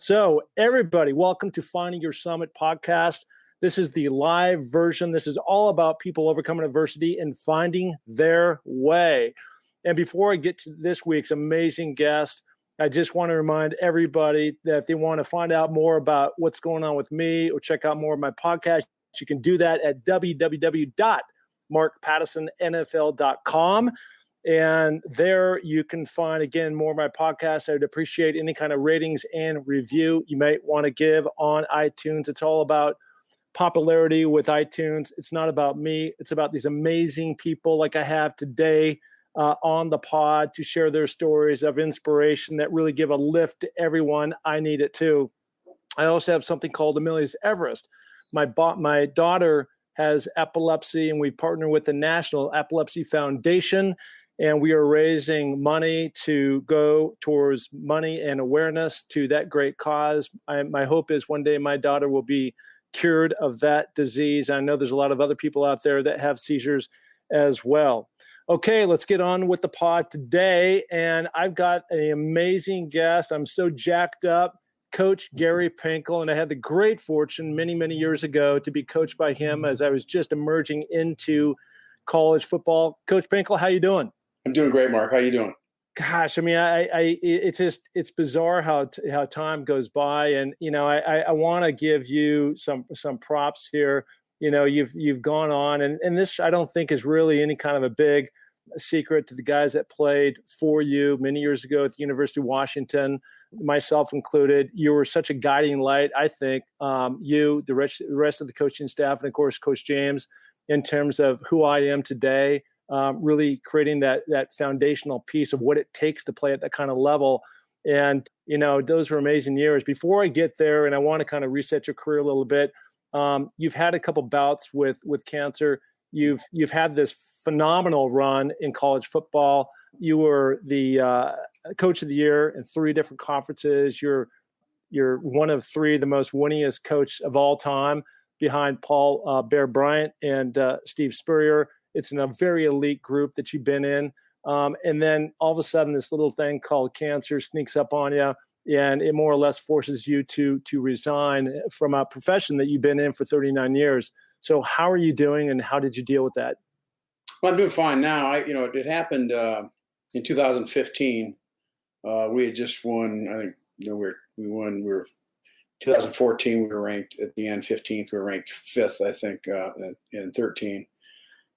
So everybody, welcome to Finding Your Summit podcast. This is the live version. This is all about people overcoming adversity and finding their way. And before I get to this week's amazing guest, I just want to remind everybody that if they want to find out more about what's going on with me or check out more of my podcast, you can do that at www.markpattisonnfl.com. And there you can find, again, more of my podcasts. I would appreciate any kind of ratings and review you might want to give on iTunes. It's all about popularity with iTunes. It's not about me. It's about these amazing people like I have today on the pod to share their stories of inspiration that really give a lift to everyone. I need it too. I also have something called Amelia's Everest. My daughter has epilepsy, and we partner with the National Epilepsy Foundation. And we are raising money to go towards money and awareness to that great cause. My hope is one day my daughter will be cured of that disease. I know there's a lot of other people out there that have seizures as well. Okay, let's get on with the pod today. And I've got an amazing guest. I'm so jacked up, Coach Gary Pinkel. And I had the great fortune many, many years ago to be coached by him as I was just emerging into college football. Coach Pinkel, how you doing? I'm doing great, Mark. How you doing? Gosh, I mean, it's bizarre how time goes by, and I want to give you some props here. You've gone on, and this I don't think is really any kind of a big secret to the guys that played for you many years ago at the University of Washington, myself included. You were such a guiding light, I think. You, the rest of the coaching staff, and of course, Coach James, in terms of who I am today. Really creating that foundational piece of what it takes to play at that kind of level. And, those were amazing years. Before I get there, and I want to kind of reset your career a little bit, you've had a couple bouts with cancer. You've had this phenomenal run in college football. You were the coach of the year in 3 different conferences. You're one of 3 the most winningest coach of all time behind Paul Bear Bryant and Steve Spurrier. It's in a very elite group that you've been in. And then all of a sudden, this little thing called cancer sneaks up on you, and it more or less forces you to resign from a profession that you've been in for 39 years. So how are you doing, and how did you deal with that? Well, I'm doing fine now. It happened in 2015. We had just won. I think we won. We were 2014. We were ranked at the end 15th. We were ranked 5th, I think, in 13.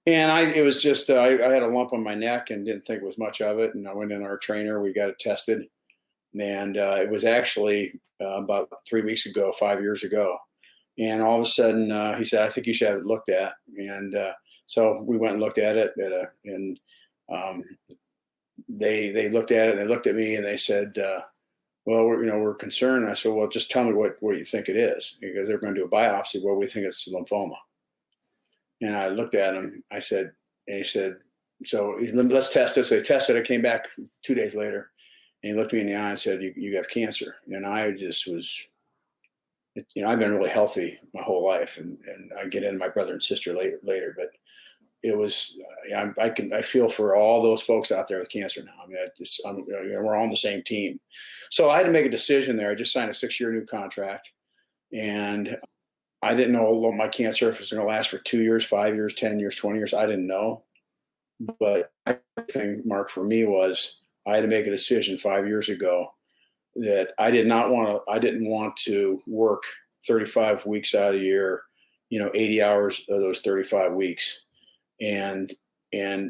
And it was just, I had a lump on my neck and didn't think it was much of it. And I went in our trainer, we got it tested. And it was actually about 3 weeks ago, 5 years ago. And all of a sudden, he said, I think you should have it looked at. And so we went and looked at it. And they looked at it, and they looked at me, and they said, well, we're concerned. And I said, well, just tell me what you think it is. Because they're going to do a biopsy. Well, we think it's lymphoma. And I looked at him. He said, so let's test this. So they tested it. Came back 2 days later, and he looked me in the eye and said, you have cancer. And I just was, I've been really healthy my whole life, and I get into my brother and sister later. But it was, I feel for all those folks out there with cancer now. I mean, we're all on the same team. So I had to make a decision there. I just signed a 6-year new contract, and I didn't know what my cancer, if it was going to last for 2 years, 5 years, 10 years, 20 years. I didn't know. But I think, Mark, for me was I had to make a decision 5 years ago that I didn't want to work 35 weeks out of the year, 80 hours of those 35 weeks and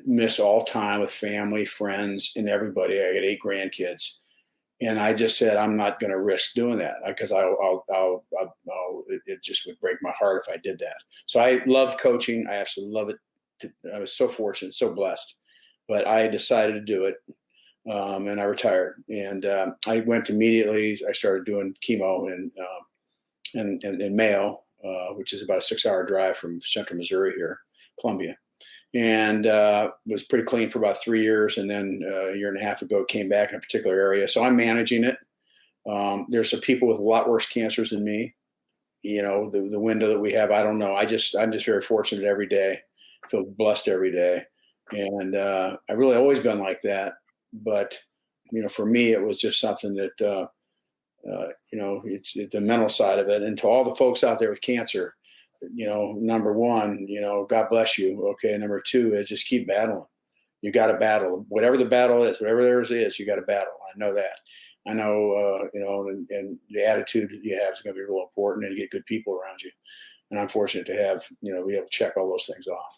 miss all time with family, friends, and everybody. I got 8 grandkids. And I just said, I'm not going to risk doing that because it just would break my heart if I did that. So I love coaching. I absolutely love it. I was so fortunate, so blessed, but I decided to do it. And I retired, and I went immediately. I started doing chemo in Mayo, which is about a 6-hour drive from central Missouri here, Columbia. And was pretty clean for about 3 years. And then a year and a half ago, came back in a particular area. So I'm managing it. There's some people with a lot worse cancers than me. The window that we have, I don't know. I'm just very fortunate every day. I feel blessed every day. And I've really always been like that. But, for me, it was just something that it's the mental side of it. And to all the folks out there with cancer, number one, God bless you. Okay. Number two is just keep battling. You got to battle whatever the battle is, whatever theirs is, you got to battle. I know that. I know, and the attitude that you have is going to be real important, and you get good people around you. And I'm fortunate to have, be able to check all those things off.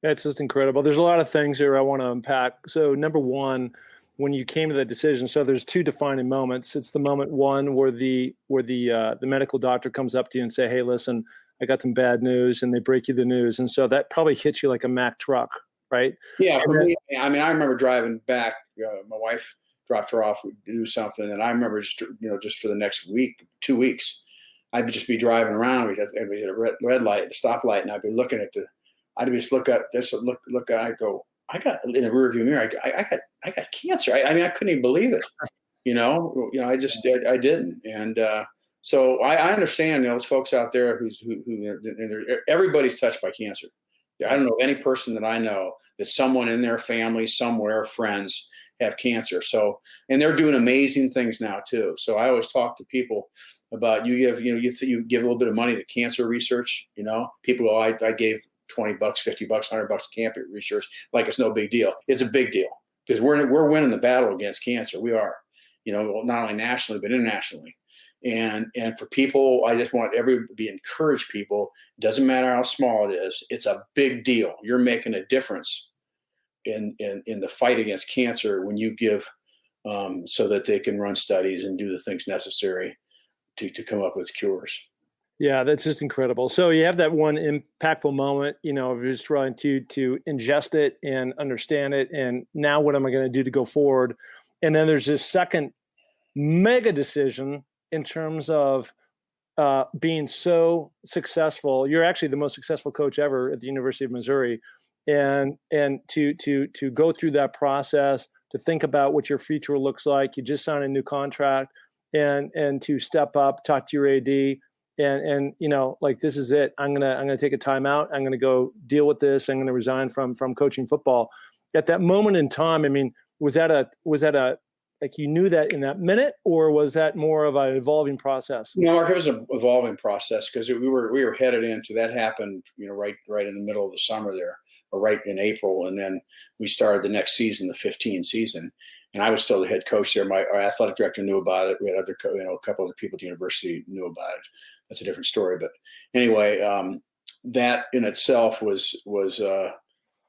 That's just incredible. There's a lot of things here I want to unpack. So number one, when you came to the decision, so there's two defining moments. It's the moment one where the medical doctor comes up to you and say, "Hey, listen, I got some bad news," and they break you the news. And so that probably hits you like a Mack truck, right? Yeah, for me, I mean, I remember driving back. My wife dropped her off, we'd do something, and I remember just for the next week, 2 weeks, I'd just be driving around. We'd hit a red light, a stoplight, and I'd be looking at I'd just look at this, look. I go, I got in the rearview mirror. I got cancer. I mean, I couldn't even believe it. I didn't, and so I understand. Those folks out there who everybody's touched by cancer. I don't know any person that I know that someone in their family somewhere, friends, have cancer. So, and they're doing amazing things now too. So I always talk to people about you give a little bit of money to cancer research. People go, I gave $20, $50, $100 to cancer research, like it's no big deal. It's a big deal because we're winning the battle against cancer. We are, not only nationally but internationally. And for people, I just want to encourage people. It doesn't matter how small it is. It's a big deal. You're making a difference in the fight against cancer when you give, so that they can run studies and do the things necessary to come up with cures. Yeah, that's just incredible. So you have that one impactful moment, of just trying to ingest it and understand it. And now what am I going to do to go forward? And then there's this second mega decision in terms of being so successful. You're actually the most successful coach ever at the University of Missouri. And to go through that process, to think about what your future looks like. You just signed a new contract, and to step up, talk to your AD, and like, this is it. I'm gonna take a timeout. I'm gonna go deal with this. I'm gonna resign from coaching football. At that moment in time, I mean, was that a like you knew that in that minute, or was that more of an evolving process? Mark, it was an evolving process because we were headed into that. Happened, right in the middle of the summer there, or right in April, and then we started the next season, the 15 season, and I was still the head coach there. Our athletic director knew about it. We had other, a couple of people at the university knew about it. That's a different story, but anyway, that in itself was.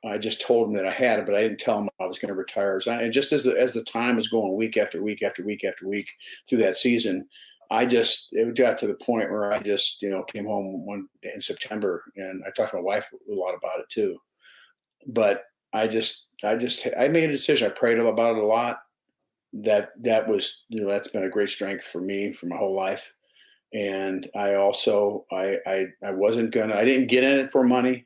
I just told him that I had it, but I didn't tell him I was going to retire. And just as the time was going week after week after week after week through that season, it got to the point where I just, came home one day in September, and I talked to my wife a lot about it too. But I made a decision. I prayed about it a lot. That was, that's been a great strength for me for my whole life. And I also, I didn't get in it for money.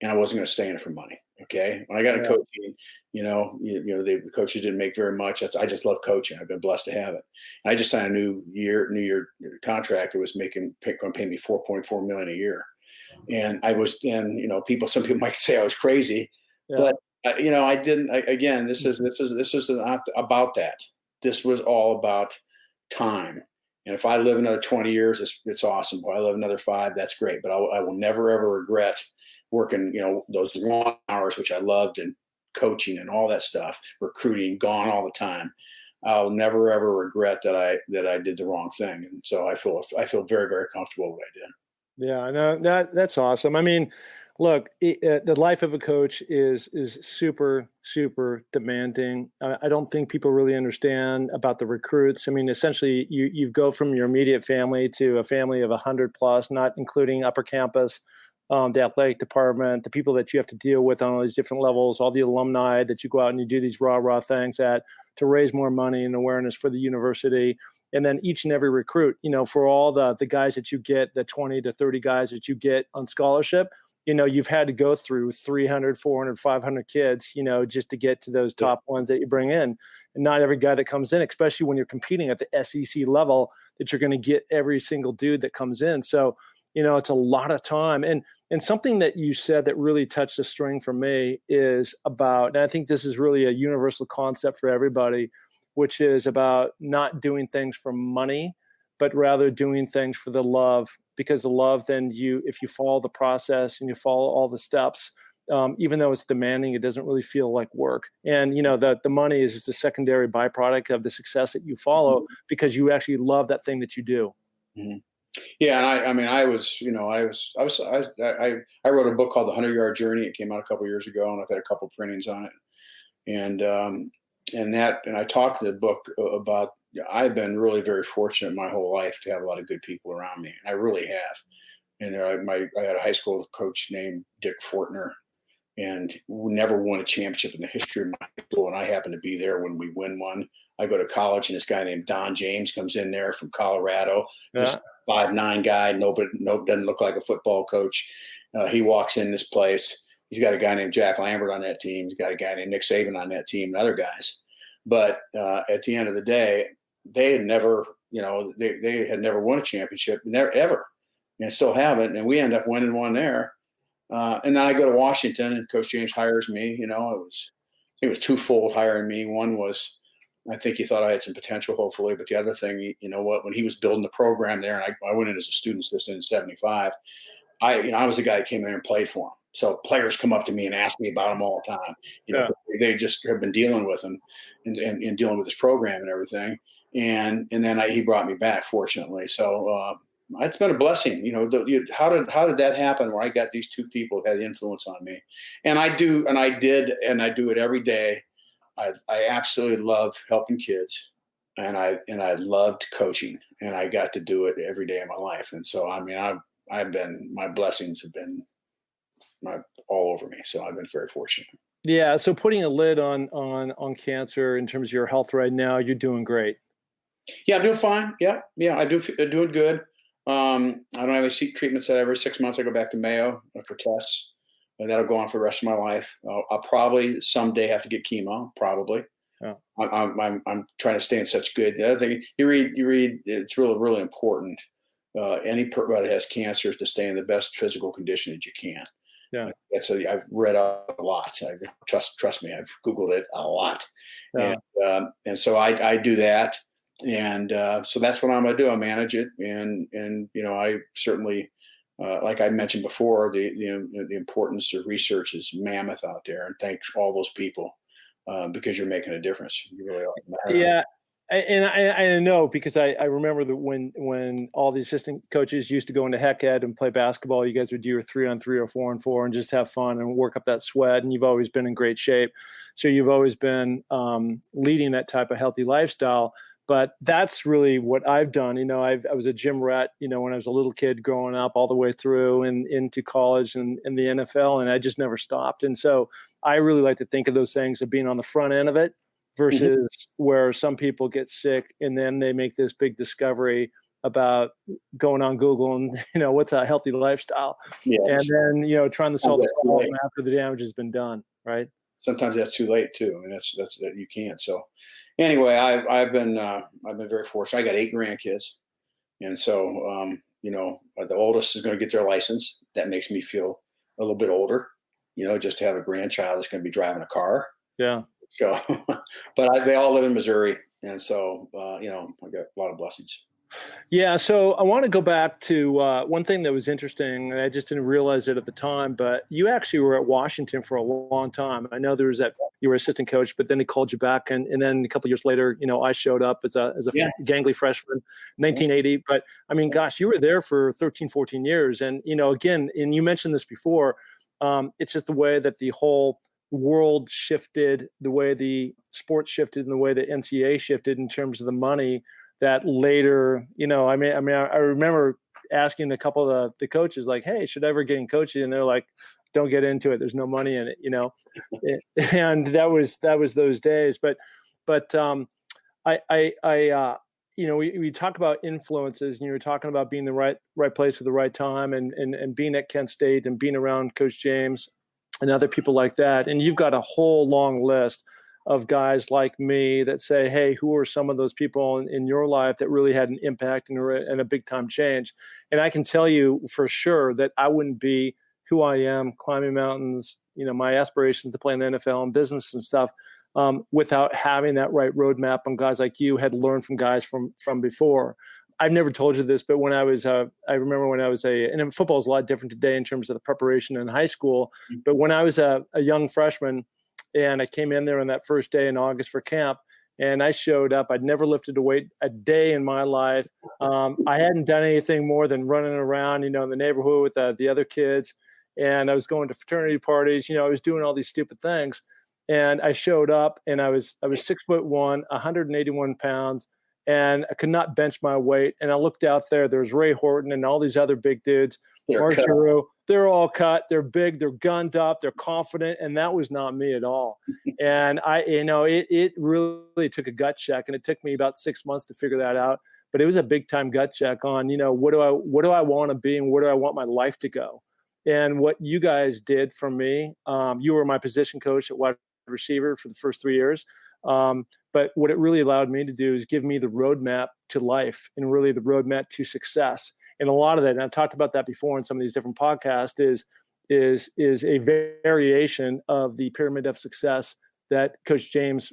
And I wasn't going to stay in it for money. Okay. When I got into coaching, the coaches didn't make very much. I just love coaching. I've been blessed to have it. And I just signed a new year contract that was going to pay me $4.4 million a year. And some people might say I was crazy, but I didn't. This is not about that. This was all about time. And if I live another 20 years, it's awesome. If I live another 5, that's great. But I will never, ever regret working, those long hours, which I loved, and coaching and all that stuff, recruiting, gone all the time. I'll never, ever regret that I did the wrong thing. And so I feel very, very comfortable with what I did. Yeah, no, that's awesome. I mean, look, the life of a coach is super, super demanding. I don't think people really understand about the recruits. I mean, essentially, you go from your immediate family to a family of 100 plus, not including upper campus, the athletic department, the people that you have to deal with on all these different levels, all the alumni that you go out and you do these rah things to raise more money and awareness for the university. And then each and every recruit, for all the guys that you get, the 20 to 30 guys that you get on scholarship, you've had to go through 300, 400, 500 kids, just to get to those top ones that you bring in. And not every guy that comes in, especially when you're competing at the SEC level, that you're going to get every single dude that comes in. So, it's a lot of time. And something that you said that really touched a string for me is about, and I think this is really a universal concept for everybody, which is about not doing things for money, but rather doing things for the love, because the love, then if you follow the process and you follow all the steps, even though it's demanding, it doesn't really feel like work. And, the money is just a secondary byproduct of the success that you follow, because you actually love that thing that you do. Mm-hmm. Yeah, and I mean, I wrote a book called The 100-Yard Journey. It came out a couple of years ago, and I've had a couple of printings on it. And I talked in the book about, I've been really very fortunate my whole life to have a lot of good people around me. I really have. And I had a high school coach named Dick Fortner, and we never won a championship in the history of my school. And I happened to be there when we win one. I go to college, and this guy named Don James comes in there from Colorado. Yeah. This 5'9" guy, doesn't look like a football coach. He walks in this place. He's got a guy named Jack Lambert on that team. He's got a guy named Nick Saban on that team, and other guys. But at the end of the day, they had never, they had never won a championship, never ever, and still haven't. And we end up winning one there. And then I go to Washington, and Coach James hires me. I think it was twofold hiring me. One was, I think he thought I had some potential, hopefully. But the other thing, when he was building the program there, and I went in as a student assistant in '75, I was the guy that came there and played for him. So players come up to me and ask me about him all the time. They just have been dealing with him and dealing with his program and everything. And then he brought me back, fortunately. So it's been a blessing. How did that happen, where I got these two people who had influence on me? And I do it every day. I absolutely love helping kids, and I loved coaching, and I got to do it every day of my life. And so, I mean, my blessings have been all over me. So I've been very fortunate. Yeah. So putting a lid on cancer in terms of your health right now, you're doing great. Yeah, I'm doing fine. Yeah, I'm doing good. I don't have any treatments that every 6 months I go back to Mayo for tests. And that'll go on for the rest of my life. I'll probably someday have to get chemo. Probably. Yeah. I'm trying to stay in such good. The other thing you read, it's really, really important. Anybody that has cancer is to stay in the best physical condition that you can. Yeah. I've read a lot. Trust me, I've Googled it a lot. Yeah. And so I do that. And so that's what I'm going to do. I manage it. And I certainly, like I mentioned before, the importance of research is mammoth out there. And thanks all those people because you're making a difference. You really are. Yeah. I know, because I remember that when all the assistant coaches used to go into Heck Ed and play basketball, you guys would do your 3-on-3 or 4-on-4 and just have fun and work up that sweat. And you've always been in great shape. So you've always been leading that type of healthy lifestyle. But that's really what I've done. I was a gym rat, when I was a little kid growing up, all the way through and into college and the NFL, and I just never stopped. And so I really like to think of those things of being on the front end of it versus where some people get sick and then they make this big discovery about going on Google and, what's a healthy lifestyle. Yes. And then, trying to solve the problem after the damage has been done. Right. Sometimes that's too late too. I mean, that's that you can't. So anyway, I've been very fortunate. I got 8 grandkids. And so, the oldest is going to get their license. That makes me feel a little bit older, just to have a grandchild that's going to be driving a car. Yeah. So, but they all live in Missouri. And so, I got a lot of blessings. Yeah. So I want to go back to one thing that was interesting, and I just didn't realize it at the time, but you actually were at Washington for a long time. I know there was that you were assistant coach, but then they called you back. And then a couple of years later, I showed up as a gangly freshman, 1980. But I mean, gosh, you were there for 13, 14 years. And, again, and you mentioned this before, it's just the way that the whole world shifted, the way the sports shifted and the way the NCAA shifted in terms of the money that later, I remember asking a couple of the coaches, like, hey, should I ever get in coaching? And they're like, don't get into it. There's no money in it, and that was those days. But we talk about influences, and you were talking about being in the right place at the right time and being at Kent State and being around Coach James and other people like that. And you've got a whole long list of guys like me that say, hey, who are some of those people in your life that really had an impact and a big time change? And I can tell you for sure that I wouldn't be who I am, climbing mountains, my aspirations to play in the NFL and business and stuff, without having that right roadmap. And guys like you had learned from guys from before. I've never told you this, but when I remember when I was and football is a lot different today in terms of the preparation in high school. But when I was a young freshman and I came in there on that first day in August for camp, and I showed up, I'd never lifted a weight a day in my life. I hadn't done anything more than running around, in the neighborhood with the other kids. And I was going to fraternity parties, I was doing all these stupid things. And I showed up and I was 6'1", 181 pounds, and I could not bench my weight. And I looked out there was Ray Horton and all these other big dudes. Mark Giroux, they're all cut, they're big, they're gunned up, they're confident. And that was not me at all. And it really took a gut check, and it took me about 6 months to figure that out. But it was a big time gut check on, what do I want to be and where do I want my life to go? And what you guys did for me, you were my position coach at wide receiver for the first 3 years. But what it really allowed me to do is give me the roadmap to life and really the roadmap to success. And a lot of that, and I've talked about that before in some of these different podcasts, is a variation of the pyramid of success that Coach James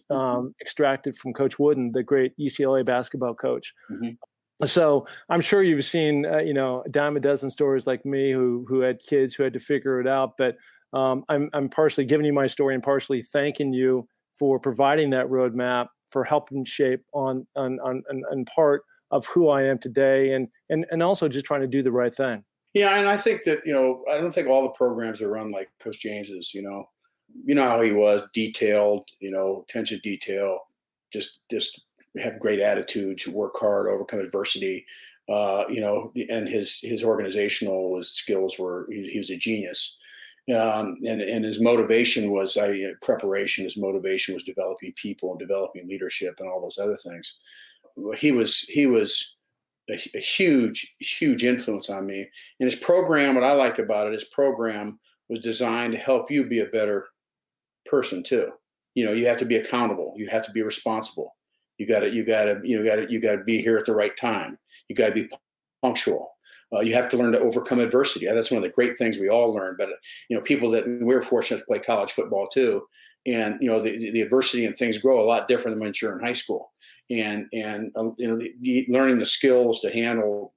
extracted from Coach Wooden, the great UCLA basketball coach. Mm-hmm. So I'm sure you've seen, a dime a dozen stories like me who had kids who had to figure it out. But I'm partially giving you my story and partially thanking you for providing that roadmap, for helping shape on part of who I am today, and also just trying to do the right thing. Yeah, and I think that, I don't think all the programs are run like Coach James's. You know how he was, detailed, attention to detail, just have great attitude, work hard, overcome adversity, and his organizational skills he was a genius. And his motivation was preparation. His motivation was developing people and developing leadership and all those other things. He was a huge influence on me. And his program, what I liked about it, his program was designed to help you be a better person too. You have to be accountable. You have to be responsible. You got to be here at the right time. You got to be punctual. You have to learn to overcome adversity. That's one of the great things we all learn. But people that we're fortunate to play college football too, and the adversity and things grow a lot different than when you're in high school. And learning the skills to handle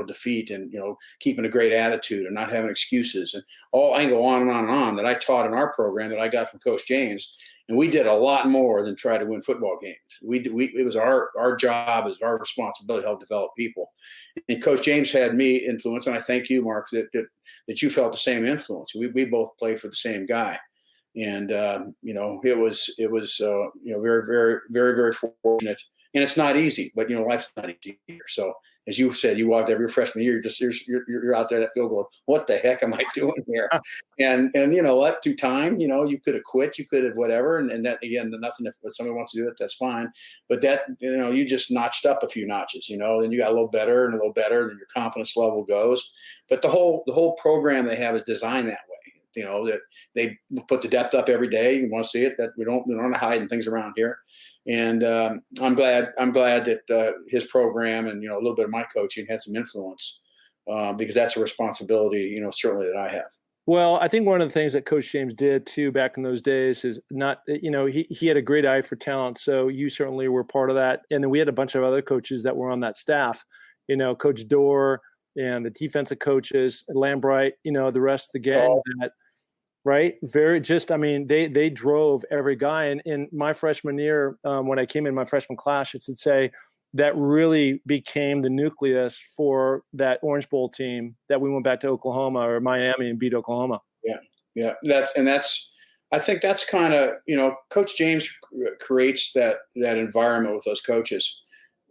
defeat, and keeping a great attitude and not having excuses, and I can go on and on and on that I taught in our program that I got from Coach James. And we did a lot more than try to win football games. It was our job, as our responsibility to help develop people. And Coach James had me influence, and I thank you, Mark, that you felt the same influence. We both played for the same guy, and it was very, very, very, very fortunate. And it's not easy, but life's not easy either. So as you said, you walked every freshman year, you're out there at that field going, what the heck am I doing here? And what, through time, you could have quit, you could have whatever. And that, again, nothing, if somebody wants to do it, that's fine. But that, you just notched up a few notches, then you got a little better and a little better, and your confidence level goes. But the whole program they have is designed that way. That they put the depth up every day. You want to see it, that we don't hide things around here. And I'm glad that his program and, a little bit of my coaching had some influence, because that's a responsibility, certainly that I have. Well, I think one of the things that Coach James did too back in those days is not, he had a great eye for talent. So you certainly were part of that. And then we had a bunch of other coaches that were on that staff, Coach Dorr and the defensive coaches, Lambright, the rest of the gang that, right? They drove every guy. And in my freshman year, when I came in my freshman class, I should say, that really became the nucleus for that Orange Bowl team that we went back to Oklahoma or Miami and beat Oklahoma. Yeah. I think that's kind of, Coach James creates that environment with those coaches.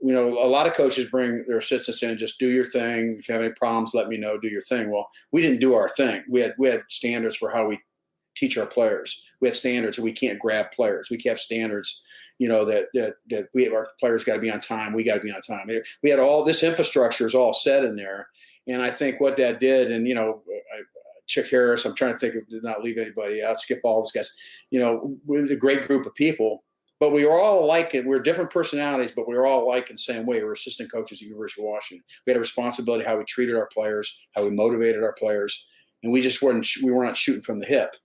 A lot of coaches bring their assistants in and just do your thing. If you have any problems, let me know, do your thing. Well, we didn't do our thing. We had standards for how we teach our players. We had standards, we can't grab players. We have standards, that our players got to be on time. We got to be on time. We had all this infrastructure is all set in there. And I think what that did, and, Chick Harris, I'm trying to think of, did not leave anybody out, Skip all those guys, we're a great group of people. But we were all alike, and we're different personalities, but we were all alike in the same way. We're assistant coaches at the University of Washington. We had a responsibility how we treated our players, how we motivated our players, and we were not shooting from the hip.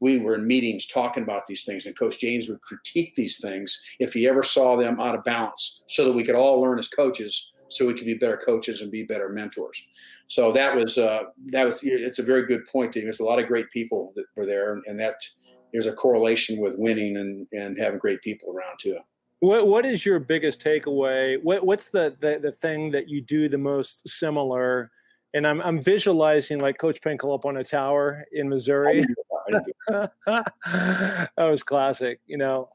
we were in meetings talking about these things, and Coach James would critique these things if he ever saw them out of balance, so that we could all learn as coaches, so we could be better coaches and be better mentors. So it's a very good point. There's a lot of great people that were there, and that there's a correlation with winning and having great people around too. What is your biggest takeaway? What's the thing that you do the most similar? And I'm visualizing like Coach Pinkel up on a tower in Missouri. That was classic. You know,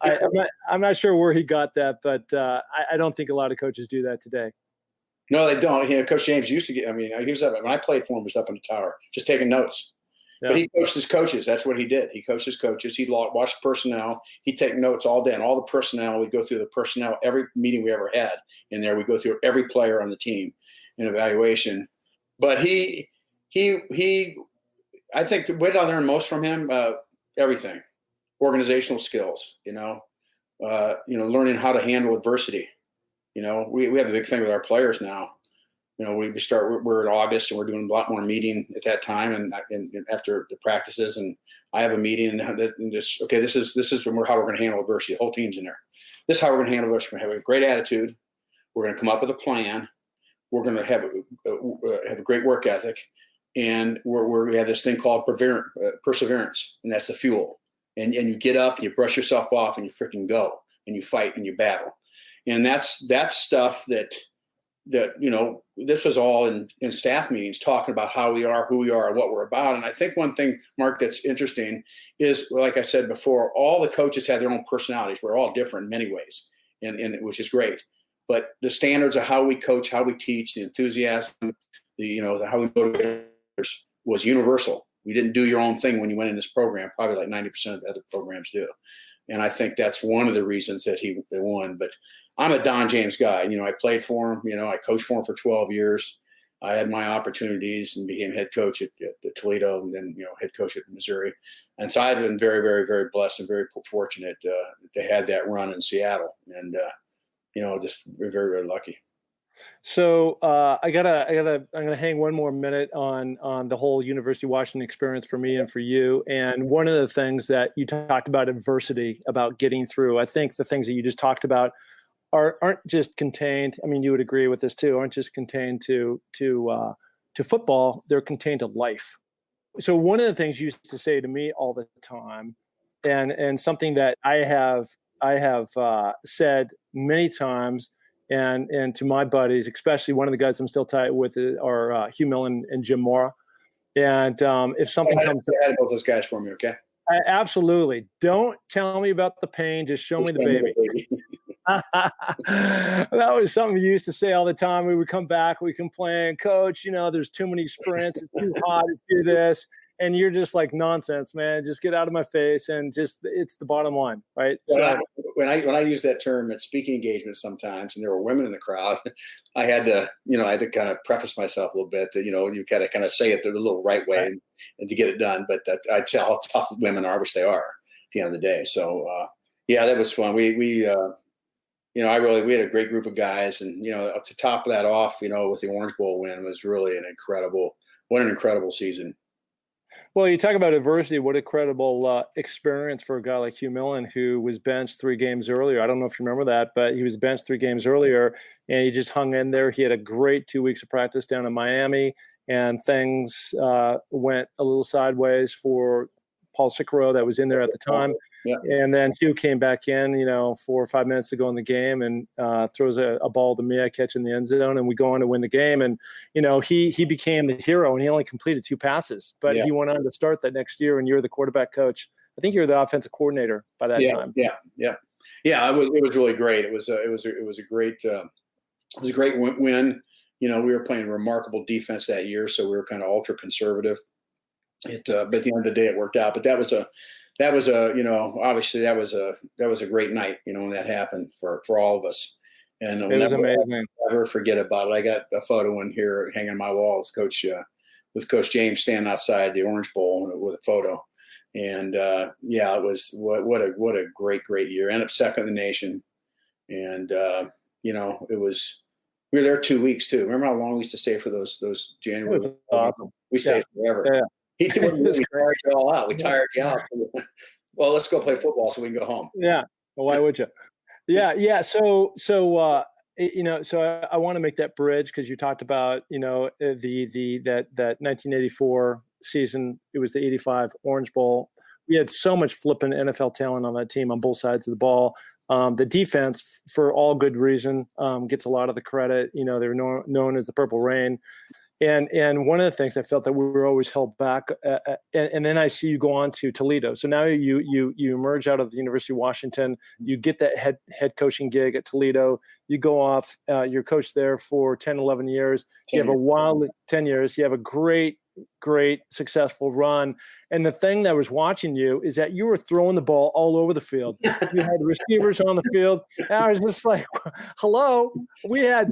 I'm not sure where he got that, but I don't think a lot of coaches do that today. No, they don't. You know, Coach James used to get. I mean, he was up when I played for him. He was up in the tower, just taking notes. Yeah. But he coached his coaches. That's what he did. He coached his coaches. He'd watch personnel. He'd take notes all day on all the personnel. We'd go through the personnel every meeting we ever had in there. We'd go through every player on the team in evaluation. But I think the way I learned most from him, everything, organizational skills, learning how to handle adversity. You know, we have a big thing with our players now. You know, we're in August and we're doing a lot more meeting at that time and after the practices. And I have a meeting and just, okay, this is how we're going to handle adversity. The whole team's in there. This is how we're going to handle adversity. We're going to have a great attitude. We're going to come up with a plan. We're going to have a great work ethic, and we have this thing called perseverance, and that's the fuel. And you get up and you brush yourself off and you freaking go and you fight and you battle, and that's stuff that this was all in staff meetings talking about how we are, who we are, and what we're about. And I think one thing, Mark, that's interesting is, like I said before, all the coaches have their own personalities. We're all different in many ways, and which is great. But the standards of how we coach, how we teach, the enthusiasm, how we motivate others was universal. We didn't do your own thing when you went in this program, probably like 90% of the other programs do. And I think that's one of the reasons that he won. But I'm a Don James guy. You know, I played for him. You know, I coached for him for 12 years. I had my opportunities and became head coach at Toledo and then, head coach at Missouri. And so I've been very, very, very blessed and very fortunate to have that run in Seattle. And, just very, very lucky. So I'm gonna hang one more minute on the whole University of Washington experience for me and for you. And one of the things that you talked about, adversity, about getting through. I think the things that you just talked about aren't just contained. I mean, you would agree with this too. Aren't just contained to football. They're contained to life. So one of the things you used to say to me all the time, and something that I have said many times, and to my buddies, especially one of the guys I'm still tight with are Hugh Millen and Jim Mora. And if something comes up, add both those guys for me, okay? Absolutely. Don't tell me about the pain. Just show me the baby. That was something you used to say all the time. We would come back, we complain, Coach, there's too many sprints. It's too hot. Let's do this. And you're just like, nonsense, man. Just get out of my face. And it's the bottom line, right? So when I use that term at speaking engagements sometimes, and there were women in the crowd, I had to kind of preface myself a little bit that, you gotta kind of say it the little right way and to get it done. But I tell how tough women are, which they are at the end of the day. So, that was fun. We had a great group of guys, and, to top that off, with the Orange Bowl win was really an incredible season. Well, you talk about adversity. What a incredible experience for a guy like Hugh Millen, who was benched 3 games earlier. I don't know if you remember that, but he was benched 3 games earlier, and he just hung in there. He had a great 2 weeks of practice down in Miami, and things went a little sideways for Paul Sicaro that was in there at the time. Yeah. And then Hugh came back in, 4 or 5 minutes to go in the game, and throws a ball to me. I catch in the end zone, and we go on to win the game. And, he became the hero, and he only completed 2 passes, but he went on to start that next year, and you're the quarterback coach. I think you're the offensive coordinator by that time. Yeah. It was really great. It was a great win. We were playing remarkable defense that year, so we were kind of ultra conservative. But at the end of the day, it worked out. But that was obviously that was a great night, when that happened for all of us. And it was amazing. I'll never forget about it. I got a photo in here hanging on my wall with Coach James standing outside the Orange Bowl with a photo. And it was what a great year. Ended up second in the nation. And it was, we were there 2 weeks too. Remember how long we used to stay for those January? Awesome. We stayed forever. Yeah. He said, It was we great. tired you all out. We tired you out. Well, let's go play football so we can go home. Yeah. Well, why would you? Yeah, yeah. So I want to make that bridge because you talked about, that 1984 season. It was the '85 Orange Bowl. We had so much flipping NFL talent on that team on both sides of the ball. The defense, for all good reason, gets a lot of the credit. They were known as the Purple Rain. And one of the things I felt that we were always held back, and then I see you go on to Toledo. So now you emerge out of the University of Washington. You get that head coaching gig at Toledo. You go off. You're coached there for 10, 11 years. You have a wild 10 years. You have a great successful run. And the thing that was watching you is that you were throwing the ball all over the field. You had receivers on the field. And I was just like, hello. We had,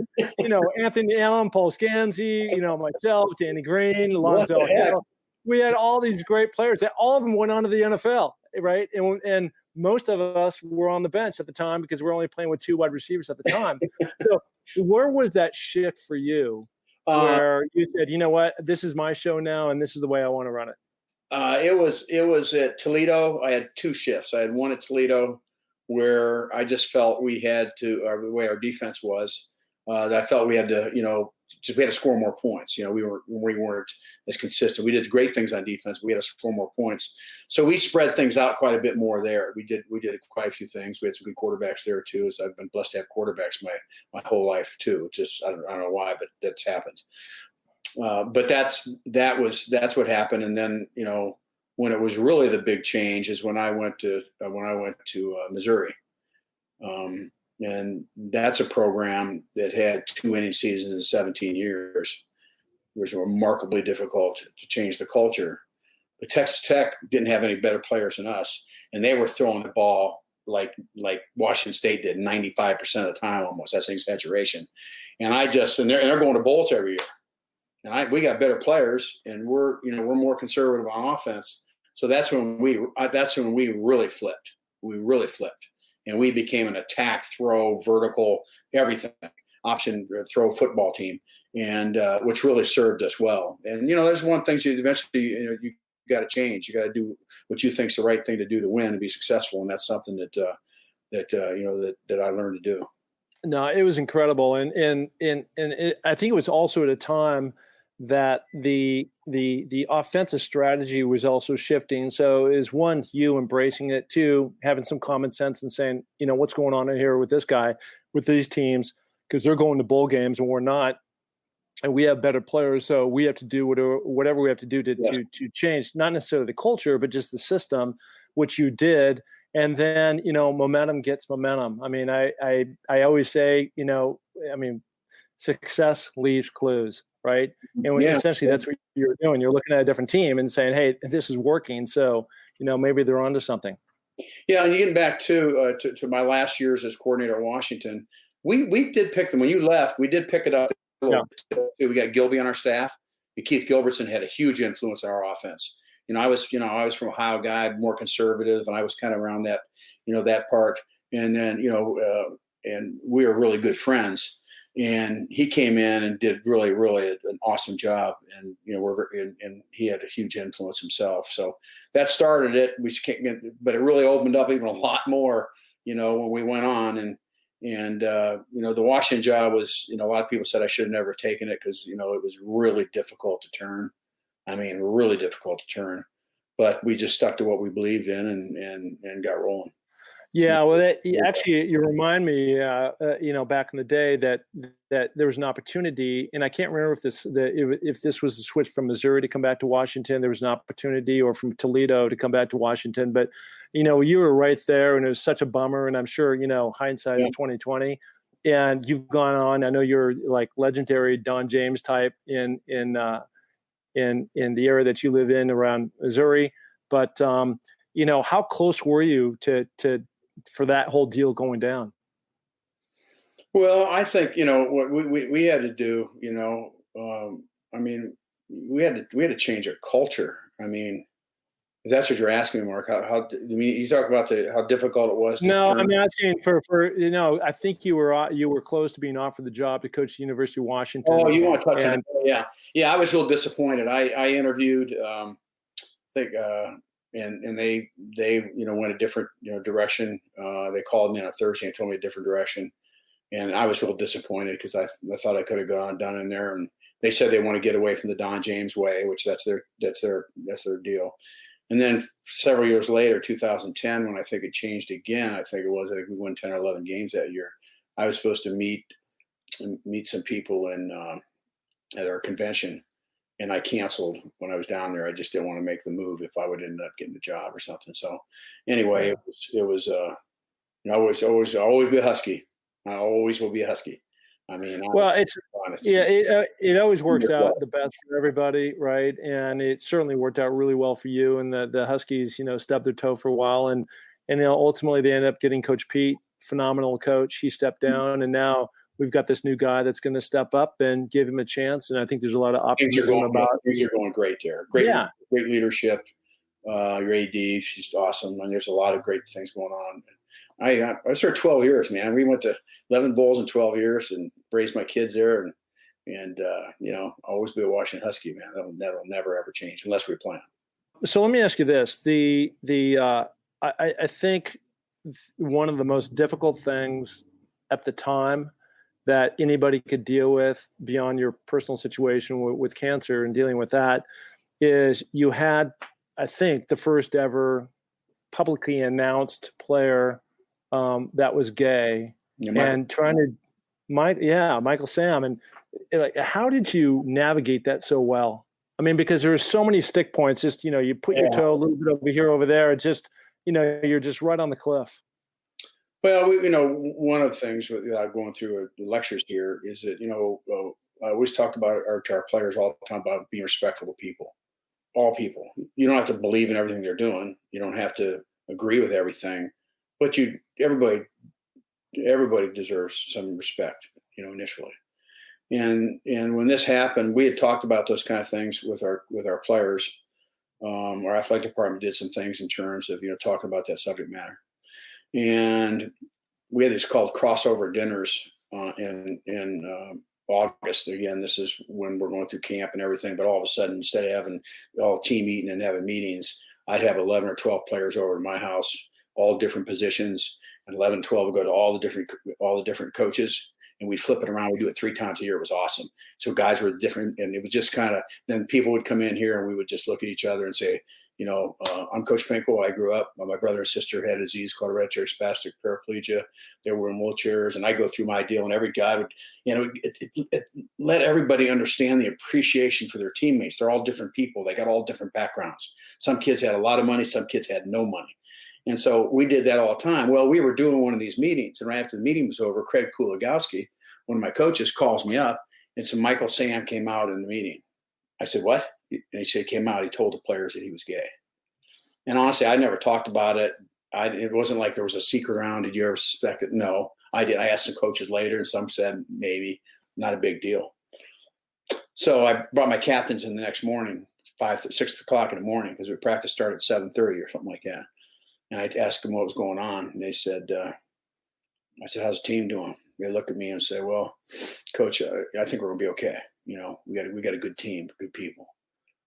Anthony Allen, Paul Scanzi, myself, Danny Green, Lonzo Hill. We had all these great players that all of them went on to the NFL, right? And most of us were on the bench at the time because we were only playing with 2 wide receivers at the time. So where was that shift for you? Where you said, you know what, this is my show now, and this is the way I want to run it? It was at Toledo. I had 2 shifts. I had one at Toledo where I just felt we had to, the way our defense was, that I felt we had to, we had to score more points. We weren't as consistent. We did great things on defense, but we had to score more points. So we spread things out quite a bit more there. We did quite a few things. We had some good quarterbacks there too. As I've been blessed to have quarterbacks my whole life too. Just I don't know why, but that's happened. But that's what happened. And then when it was really the big change is when I went to Missouri. And that's a program that had 2 winning seasons in 17 years. It was remarkably difficult to change the culture. But Texas Tech didn't have any better players than us, and they were throwing the ball like Washington State did 95% of the time almost. That's an exaggeration. And they're going to bowls every year. And we got better players, and we're more conservative on offense. So that's when we really flipped. We really flipped. And we became an attack, throw, vertical, everything, option throw football team, and which really served us well. And there's one thing you eventually you got to change. You got to do what you think's the right thing to do to win and be successful, and that's something that I learned to do. No, it was incredible, and I think it was also at a time that the offensive strategy was also shifting. So is one, you embracing it, 2, having some common sense and saying, what's going on in here with this guy, with these teams, because they're going to bowl games and we're not, and we have better players, so we have to do whatever we have to do to change, not necessarily the culture, but just the system, which you did. And then, momentum gets momentum. I mean, I always say, success leaves clues. Right. And essentially that's what you're doing. You're looking at a different team and saying, hey, this is working. So, maybe they're onto something. Yeah. And you getting back to my last years as coordinator at Washington, we did pick them. When you left, we did pick it up. Yeah. We got Gilby on our staff. Keith Gilbertson had a huge influence on our offense. I was from Ohio guy, more conservative, and I was kind of around that, that part. And then, and we were really good friends. And he came in and did really, really an awesome job. And, and he had a huge influence himself. So that started it. But it really opened up even a lot more, when we went on. And the Washington job was, a lot of people said I should have never taken it because, it was really difficult to turn. I mean, really difficult to turn. But we just stuck to what we believed in and got rolling. Yeah, well, actually, you remind me, back in the day that there was an opportunity, and I can't remember if this was a switch from Missouri to come back to Washington. There was an opportunity, or from Toledo to come back to Washington. But you were right there, and it was such a bummer. And I'm sure hindsight is 2020, and you've gone on. I know you're like legendary Don James type in the area that you live in around Missouri. But how close were you to for that whole deal going down? Well, I think what we had to do. I mean, we had to change our culture. I mean, if that's what you're asking me, Mark. You talk about how difficult it was. No, I'm asking for I think you were close to being offered the job to coach the University of Washington. Oh, you want to touch on it? Yeah. I was real disappointed. I interviewed. think, and they went a different direction. They called me on a Thursday and told me a different direction, and I was real disappointed because I thought I could have gone done in there. And they said they want to get away from the Don James way, which that's their deal. And then several years later, 2010, when I think it changed again, I think we won 10 or 11 games that year. I was supposed to meet some people at our convention, and I canceled when I was down there. I just didn't want to make the move if I would end up getting the job or something. So anyway, it was always be a Husky. I always will be a Husky. I mean, it's honest. Yeah, it always works out the best for everybody, right? And it certainly worked out really well for you. And the Huskies, stubbed their toe for a while, and ultimately they ended up getting Coach Pete, phenomenal coach. He stepped down, and now we've got this new guy that's going to step up and give him a chance. And I think there's a lot of optimism things are going great there. Great leadership. Your AD, she's awesome, and there's a lot of great things going on. I was there 12 years, man. We went to 11 bowls in 12 years and raised my kids there, and always be a Washington Husky, man. That'll never ever change unless we plan. So let me ask you this: I think one of the most difficult things at the time that anybody could deal with beyond your personal situation with cancer and dealing with that is you had, I think, the first ever publicly announced player that was gay, and trying to, Michael Sam. And how did you navigate that so well? I mean, because there are so many stick points. Just you put your toe a little bit over here, over there. It just you're just right on the cliff. Well, one of the things without going through the lectures here is that I always talk about to our players all the time about being respectful to people, all people. You don't have to believe in everything they're doing. You don't have to agree with everything. But everybody deserves some respect, initially. And when this happened, we had talked about those kind of things with our players. Our athletic department did some things in terms of talking about that subject matter. And we had these called crossover dinners in August. Again, this is when we're going through camp and everything. But all of a sudden, instead of having all team eating and having meetings, I'd have 11 or 12 players over to my house, all different positions, and 11, 12 would go to all the different coaches, and we'd flip it around. We do it 3 times a year. It was awesome. So guys were different, and it was just kind of, then people would come in here and we would just look at each other and say, I'm Coach Pinkel. I grew up, my brother and sister had a disease called hereditary spastic paraplegia. They were in wheelchairs, and I go through my deal, and every guy would, it let everybody understand the appreciation for their teammates. They're all different people. They got all different backgrounds. Some kids had a lot of money. Some kids had no money. And so we did that all the time. Well, we were doing one of these meetings, and right after the meeting was over, Craig Kulagowski, one of my coaches, calls me up, and so Michael Sam came out in the meeting. I said, what? And he said, he came out, he told the players that he was gay. And honestly, I never talked about it. It wasn't like there was a secret around. Did you ever suspect it? No, I did. I asked some coaches later, and some said maybe, not a big deal. So I brought my captains in the next morning, 6 o'clock in the morning, because practice started at 7:30 or something like that. And I asked them what was going on, and they said, I said, how's the team doing? They look at me and say, well, Coach, I think we're going to be okay. We got a good team, good people.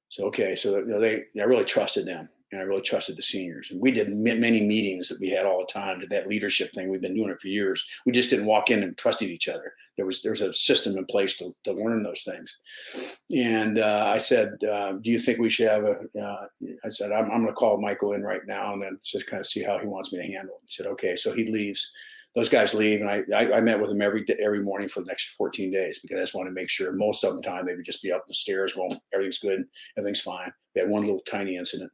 So, okay. So I really trusted them, and I really trusted the seniors. And we did many meetings that we had all the time, did that leadership thing. We've been doing it for years. We just didn't walk in and trusted each other. There's a system in place to learn those things. And I said, do you think we should have I said, I'm going to call Michael in right now and then just kind of see how he wants me to handle it. He said, okay. So he leaves. Those guys leave, and I met with them every morning for the next 14 days because I just wanted to make sure most of the time they would just be up the stairs going, everything's good, everything's fine. They had one little tiny incident.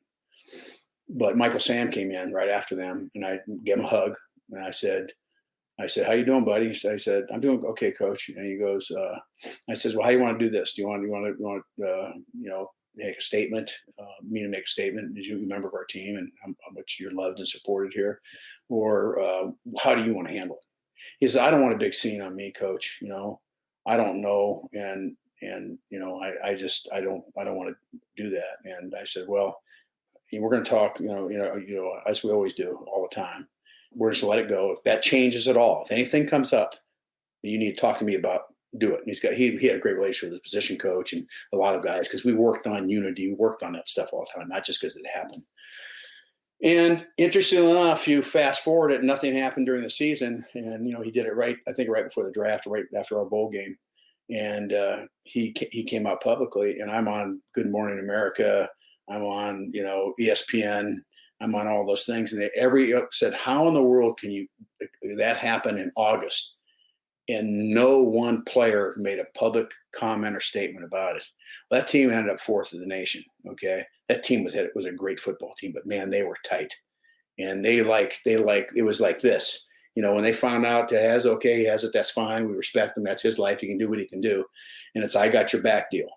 But Michael Sam came in right after them, and I gave him a hug, and I said, how you doing, buddy? I said, I'm doing okay, Coach. And he goes, I says, well, how you want to do this? Do you want to make a statement, me to make a statement as you a member of our team and how much you're loved and supported here, or how do you want to handle it? He said, I don't want a big scene on me, Coach. I don't know, and I don't want to do that. And I said, well, we're going to talk, as we always do all the time. We're just let it go. If that changes at all, if anything comes up that you need to talk to me about, do it. And he had a great relationship with the position coach and a lot of guys, because we worked on unity, we worked on that stuff all the time, not just because it happened. And interestingly enough, you fast forward it, nothing happened during the season. And, he did it right, I think right before the draft, right after our bowl game. And he came out publicly, and I'm on Good Morning America. I'm on, ESPN. I'm on all those things. And they said, how in the world can that happen in August? And no one player made a public comment or statement about it. Well, that team ended up fourth in the nation. Okay. That team was a great football team, but man, they were tight. And it was like this, when they found out he has it, that's fine. We respect him. That's his life. He can do what he can do. And it's, I got your back deal.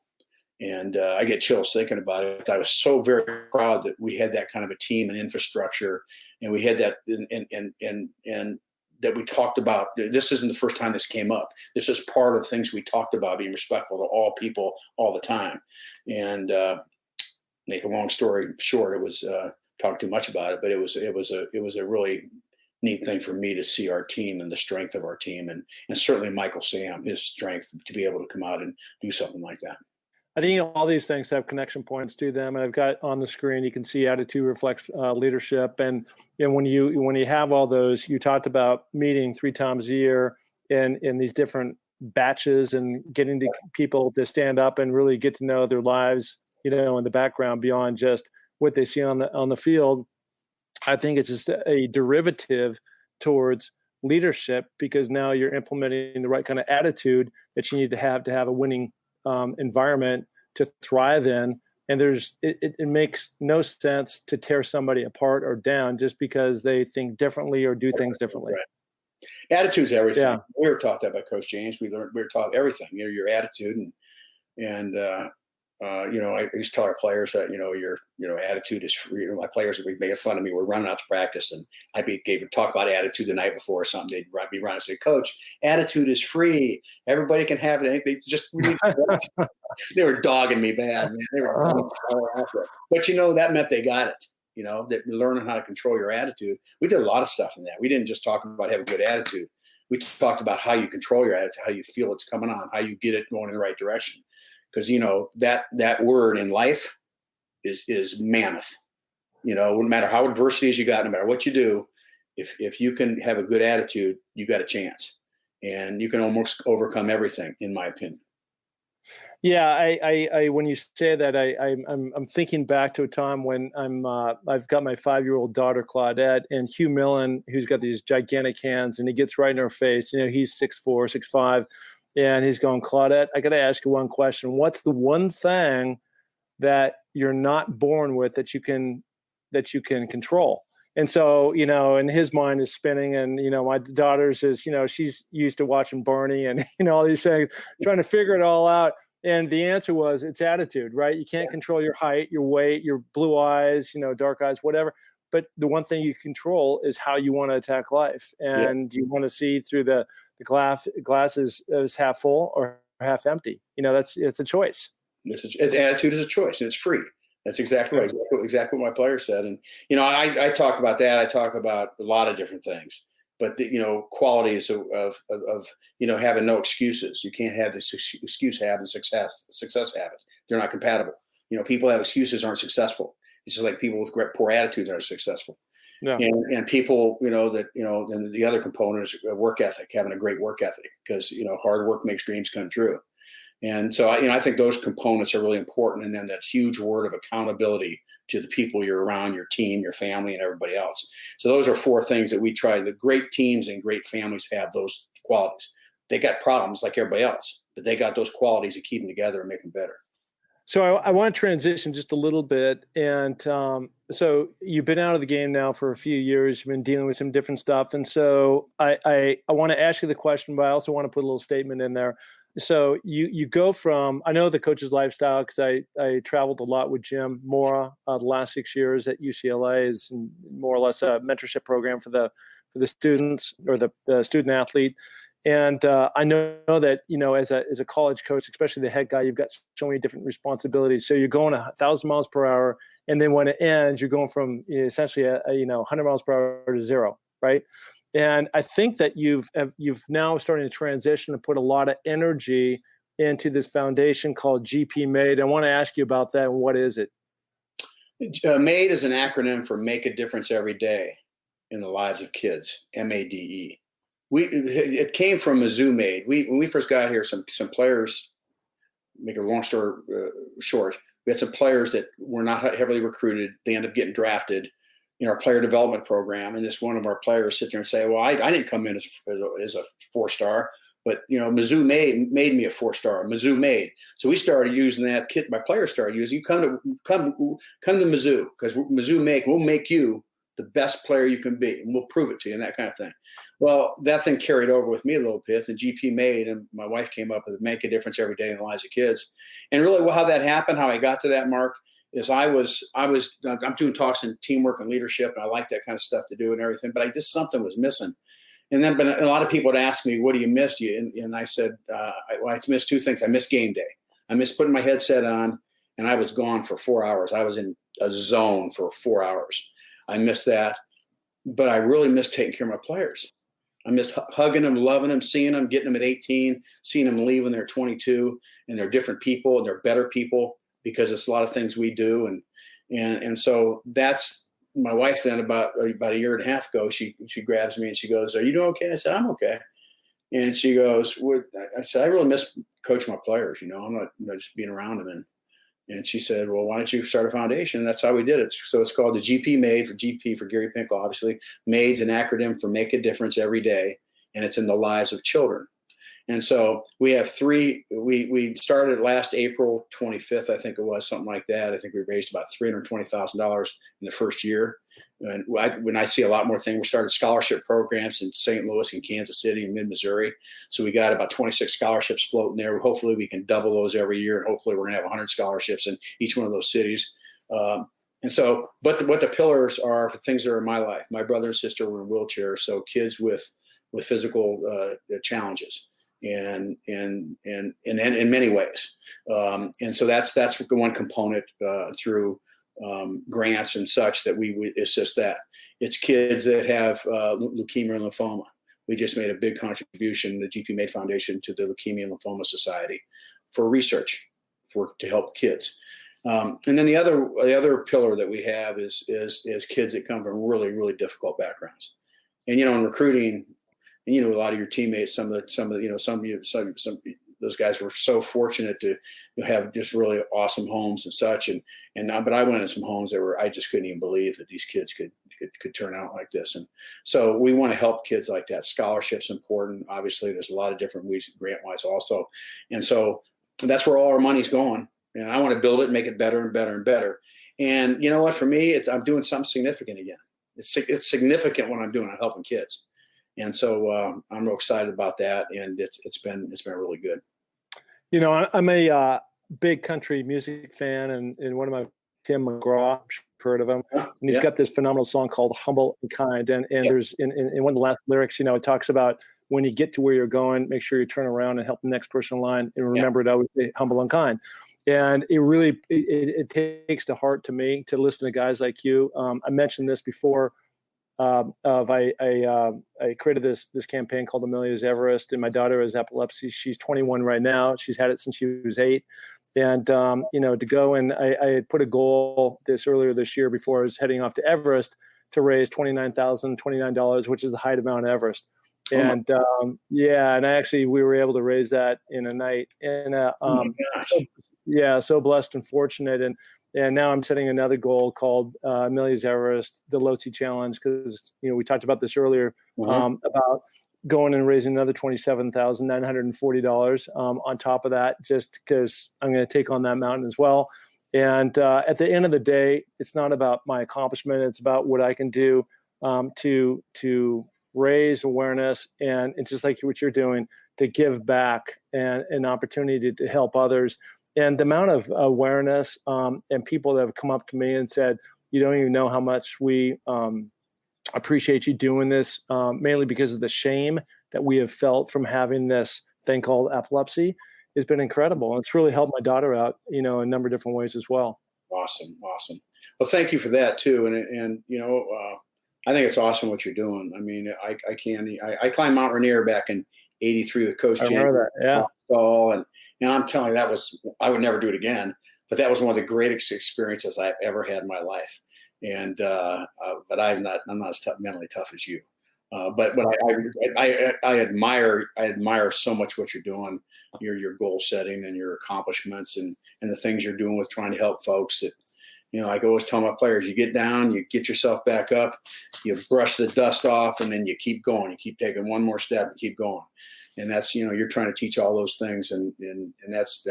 And I get chills thinking about it. I was so very proud that we had that kind of a team and infrastructure, and we had that, and that we talked about. This isn't the first time this came up. This is part of things we talked about, being respectful to all people all the time. And make a long story short, it was talk too much about it, but it was a really neat thing for me to see our team and the strength of our team, and certainly Michael Sam, his strength to be able to come out and do something like that. I think all these things have connection points to them, and I've got on the screen. You can see attitude reflects leadership, and when you have all those, you talked about meeting 3 times a year in these different batches and getting the people to stand up and really get to know their lives, in the background beyond just what they see on the field. I think it's just a derivative towards leadership, because now you're implementing the right kind of attitude that you need to have a winning environment to thrive in. And it makes no sense to tear somebody apart or down just because they think differently or do things differently. Right. Attitude's everything. Yeah. We were taught that by Coach James. We were taught everything, your attitude. And I used to tell our players that, your attitude is free. My players would be making fun of me. We're running out to practice, and I'd talk about attitude the night before or something. They'd be running and say, Coach, attitude is free. Everybody can have it. They just they were dogging me bad, man. They were but that meant they got it. That learning how to control your attitude. We did a lot of stuff in that. We didn't just talk about having a good attitude. We talked about how you control your attitude, how you feel it's coming on, how you get it going in the right direction. Because that word in life is mammoth. No matter how adversities you got, no matter what you do, if you can have a good attitude, you got a chance, and you can almost overcome everything, in my opinion. Yeah, I when you say that, I'm thinking back to a time when I've got my 5-year-old daughter Claudette, and Hugh Millen, who's got these gigantic hands, and he gets right in her face. He's 6'4", 6'5". And he's going, Claudette, I got to ask you one question. What's the one thing that you're not born with that you can control? And so, in his mind is spinning, and, my daughter's is, she's used to watching Barney and, all these things, trying to figure it all out. And the answer was, it's attitude, right? You can't control your height, your weight, your blue eyes, dark eyes, whatever. But the one thing you control is how you want to attack life. And you want to see through the glass is half full or half empty. It's a choice. Attitude is a choice, and it's free. That's exactly right. Exactly what my player said. And, I talk about that. I talk about a lot of different things, but qualities of having no excuses. You can't have this excuse have and success have it. They're not compatible. People have excuses aren't successful. It's just like people with poor attitudes are successful. Yeah. And people, and the other component is work ethic, having a great work ethic, because, hard work makes dreams come true. And so, I think those components are really important. And then that huge word of accountability to the people you're around, your team, your family, and everybody else. So those are 4 things that we try. The great teams and great families have those qualities. They got problems like everybody else, but they got those qualities that keep them together and make them better. So I want to transition just a little bit. And so you've been out of the game now for a few years. You've been dealing with some different stuff. And so I want to ask you the question, but I also want to put a little statement in there. So you go from, I know the coach's lifestyle, because I traveled a lot with Jim Mora the last 6 years at UCLA, is more or less a mentorship program for the students, or the student athlete. And I know that, as a college coach, especially the head guy, you've got so many different responsibilities. So you're going 1,000 miles per hour, and then when it ends, you're going from essentially 100 miles per hour to 0, right? And I think that you've now starting to transition and put a lot of energy into this foundation called GP Made. I want to ask you about that. What is it? MADE is an acronym for Make a Difference Every Day in the Lives of Kids. MADE. It came from Mizzou Made. When we first got here, some players. Make a long story short, we had some players that were not heavily recruited. They ended up getting drafted in our player development program. And this one of our players sit there and say, well, I didn't come in as a 4-star, but Mizzou made me a 4-star, Mizzou Made. So we started using that kit. My players started using, you come to Mizzou, because we'll make you the best player you can be, and we'll prove it to you, and that kind of thing. Well, that thing carried over with me a little bit, and GP Made, and my wife came up with Make a Difference Every Day in the Lives of Kids. And really, how that happened, how I got to that, Mark, is I'm doing talks in teamwork and leadership, and I like that kind of stuff to do and everything, but something was missing. And then, but a lot of people would ask me, what do you miss? And I said, I missed 2 things. I missed game day. I missed putting my headset on, and I was gone for 4 hours. I was in a zone for 4 hours. I missed that, but I really missed taking care of my players. I missed hugging them, loving them, seeing them, getting them at 18, seeing them leave when they're 22, and they're different people and they're better people, because it's a lot of things we do. And so that's my wife. Then about a year and a half ago, she grabs me and she goes, "Are you doing okay?" I said, "I'm okay." And she goes, I said, "I really miss coaching my players. I'm not just being around them." And she said, "Well, why don't you start a foundation?" And that's how we did it. So it's called the GP Made, for GP for Gary Pinkel, obviously. MADE's an acronym for Make a Difference Every Day, and it's in the lives of children. And so we have 3. We started last April 25th, I think it was, something like that. I think we raised about $320,000 in the first year. And when I see a lot more things, we started scholarship programs in St. Louis and Kansas City and mid-Missouri. So we got about 26 scholarships floating there. Hopefully we can double those every year. And hopefully we're going to have 100 scholarships in each one of those cities. And so, but what the pillars are for things that are in my life. My brother and sister were in wheelchairs, so kids with physical challenges. And in many ways. And so that's one component through grants and such that we would assist that. It's kids that have leukemia and lymphoma. We just made a big contribution, the GP Made Foundation, to the Leukemia and Lymphoma Society for research to help kids. And then the other pillar that we have is kids that come from really, really difficult backgrounds. And in recruiting, and a lot of your teammates, some of those guys were so fortunate to have just really awesome homes and such. But I went in some homes that I just couldn't even believe that these kids could turn out like this. And so we want to help kids like that. Scholarship's important. Obviously, there's a lot of different ways, grant-wise also. And so that's where all our money's going. And I want to build it and make it better and better and better. And you know what? For me, I'm doing something significant again. It's significant what I'm doing. I'm helping kids. And so I'm real excited about that, and it's been really good. I'm a big country music fan, and one of my Tim McGraw, I'm sure you've heard of him, and he's got this phenomenal song called "Humble and Kind." And there's in one of the last lyrics, it talks about when you get to where you're going, make sure you turn around and help the next person in line, and remember to always be humble and kind. And it really it takes to heart to me to listen to guys like you. I mentioned this before. I created this campaign called Amelia's Everest, and my daughter has epilepsy. She's 21 right now. She's had it since she was 8. And, to go, and I had put a goal earlier this year before I was heading off to Everest to raise $29,029, which is the height of Mount Everest. And we were able to raise that in a night. And so blessed and fortunate. And now I'm setting another goal called Amelia's Everest, the Lotse Challenge, because we talked about this earlier about going and raising another $27,940 on top of that, just because I'm going to take on that mountain as well. And at the end of the day, it's not about my accomplishment; it's about what I can do to raise awareness, and it's just like what you're doing, to give back and an opportunity to help others. And the amount of awareness and people that have come up to me and said, "You don't even know how much we appreciate you doing this," mainly because of the shame that we have felt from having this thing called epilepsy, has been incredible. And it's really helped my daughter out, a number of different ways as well. Awesome. Well, thank you for that too. And I think it's awesome what you're doing. I mean, I climbed Mount Rainier back in '83 with Coach I James. remember that. Yeah. And I'm telling you, I would never do it again. But that was one of the greatest experiences I've ever had in my life. And but I'm not as mentally tough as you. But I admire so much what you're doing, your goal setting and your accomplishments and the things you're doing with trying to help folks. That, I always tell my players, you get down, you get yourself back up, you brush the dust off, and then you keep going. You keep taking one more step and keep going. And that's, you're trying to teach all those things, and that's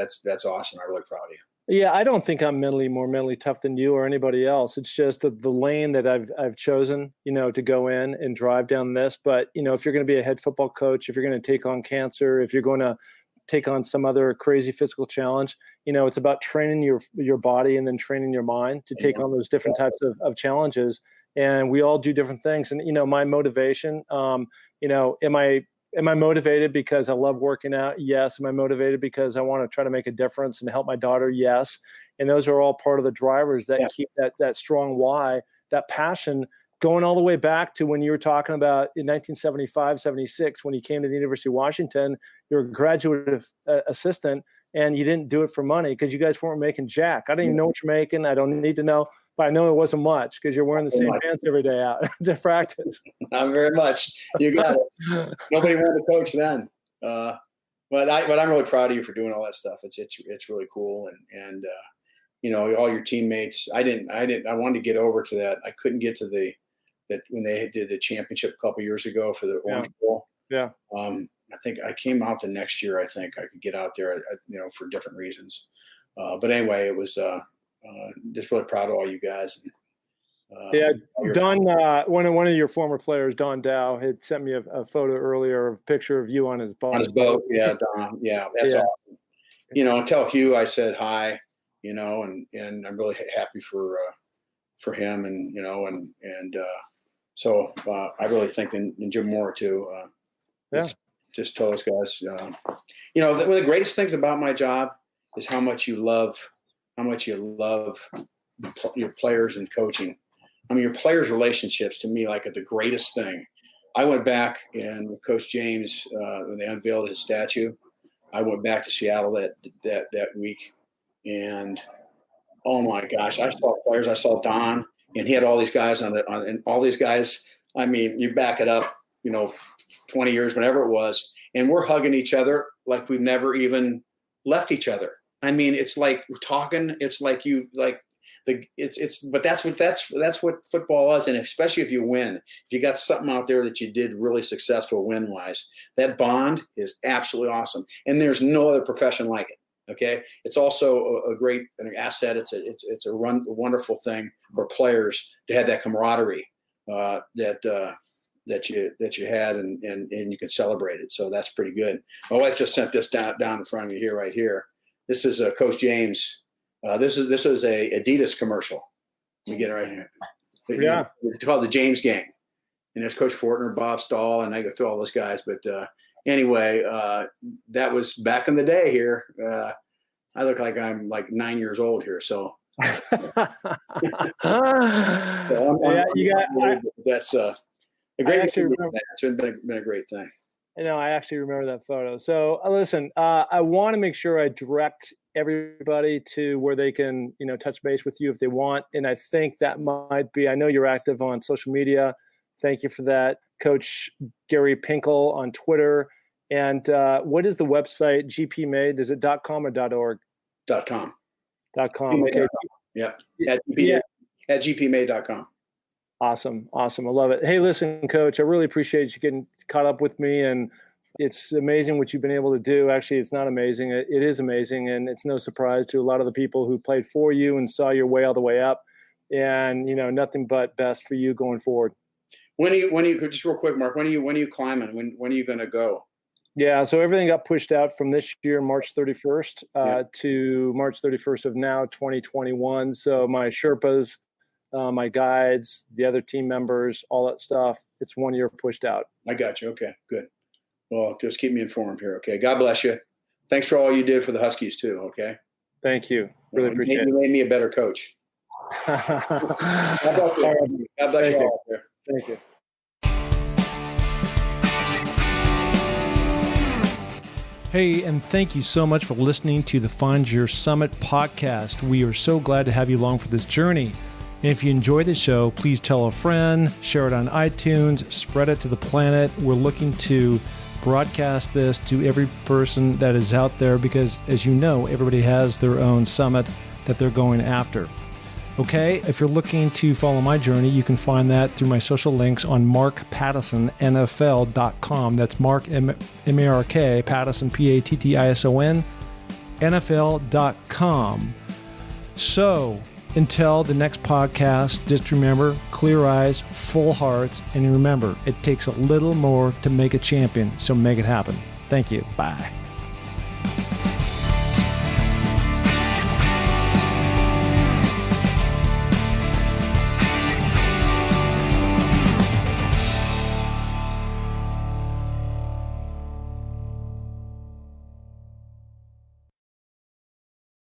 awesome. I'm really proud of you. Yeah, I don't think I'm more mentally tough than you or anybody else. It's just the lane that I've chosen, to go in and drive down this. But, if you're going to be a head football coach, if you're going to take on cancer, if you're going to take on some other crazy physical challenge, it's about training your body and then training your mind to take on those different types of challenges. And we all do different things. And, my motivation, am I motivated because I love working out? Yes. Am I motivated because I want to try to make a difference and help my daughter? Yes. And those are all part of the drivers that keep that strong why, that passion, going all the way back to when you were talking about in 1975, 76, when you came to the University of Washington. You're a graduate assistant, and you didn't do it for money because you guys weren't making jack. I didn't even know what you're making. I don't need to know. But I know it wasn't much because you're wearing the same pants every day out to practice. Not very much. You got it. Nobody wanted to coach then. But I'm really proud of you for doing all that stuff. It's really cool. And all your teammates. I wanted to get over to that. I couldn't get to that when they did the championship a couple of years ago for the Orange Bowl. Yeah. I think I came out the next year. I think I could get out there, for different reasons. But anyway, it was just really proud of all you guys. Don, one of your former players, Don Dow, had sent me a photo earlier, a picture of you on his boat. On his boat, yeah, Don, yeah, that's awesome. Tell Hugh I said hi, and I'm really happy for him, and so I really think in Jim Moore too. Just tell those guys, one of the greatest things about my job is how much you love your players and coaching. I mean, your players' relationships to me, like, are the greatest thing. I went back and Coach James, when they unveiled his statue, I went back to Seattle that week, and oh my gosh, I saw players. I saw Don, and he had all these guys and all these guys. I mean, you back it up, 20 years, whenever it was, and we're hugging each other like we've never even left each other. I mean, it's like we're talking. It's like but that's what football is, and especially if you win, if you got something out there that you did really successful win-wise, that bond is absolutely awesome, and there's no other profession like it. Okay, it's also a great asset. It's a wonderful thing for players to have that camaraderie that you had, and you can celebrate it. So that's pretty good. My wife just sent this down in front of you here, right here. This is Coach James. This is a Adidas commercial. Let me get it right here. Yeah, it's called the James Gang, and there's Coach Fortner, Bob Stahl, and I go through all those guys. But anyway, that was back in the day here. I look like I'm like 9 years old here, so. That's a great. It's been a great thing. I actually remember that photo. So listen, I want to make sure I direct everybody to where they can, touch base with you if they want. And I think that might be, I know you're active on social media. Thank you for that. Coach Gary Pinkel on Twitter. And what is the website, GP Made? Is it .com or .org? .com. .com. Okay. Yeah. At gpmade.com. Awesome. I love it. Hey, listen, Coach, I really appreciate you getting caught up with me, and it's amazing what you've been able to do. Actually, it's not amazing. It is amazing, and it's no surprise to a lot of the people who played for you and saw your way all the way up, and, nothing but best for you going forward. When are you just real quick, Mark, when are you climbing? When are you going to go? Yeah, so everything got pushed out from this year, March 31st, to March 31st of now, 2021. So my Sherpas, my guides, the other team members, all that stuff, it's 1 year pushed out. I got you. Okay, good. Well, just keep me informed here, okay? God bless you. Thanks for all you did for the Huskies too, okay? Thank you. Really appreciate it. You made me a better coach. God bless you. God bless you all out there. Thank you. Hey, and thank you so much for listening to the Find Your Summit podcast. We are so glad to have you along for this journey. And if you enjoy the show, please tell a friend, share it on iTunes, spread it to the planet. We're looking to broadcast this to every person that is out there because, as you know, everybody has their own summit that they're going after. Okay, if you're looking to follow my journey, you can find that through my social links on markpattisionnfl.com. That's Mark, M-A-R-K, Pattison, P-A-T-T-I-S-O-N, NFL.com. So, until the next podcast, just remember, clear eyes, full hearts, and remember, it takes a little more to make a champion, so make it happen. Thank you. Bye.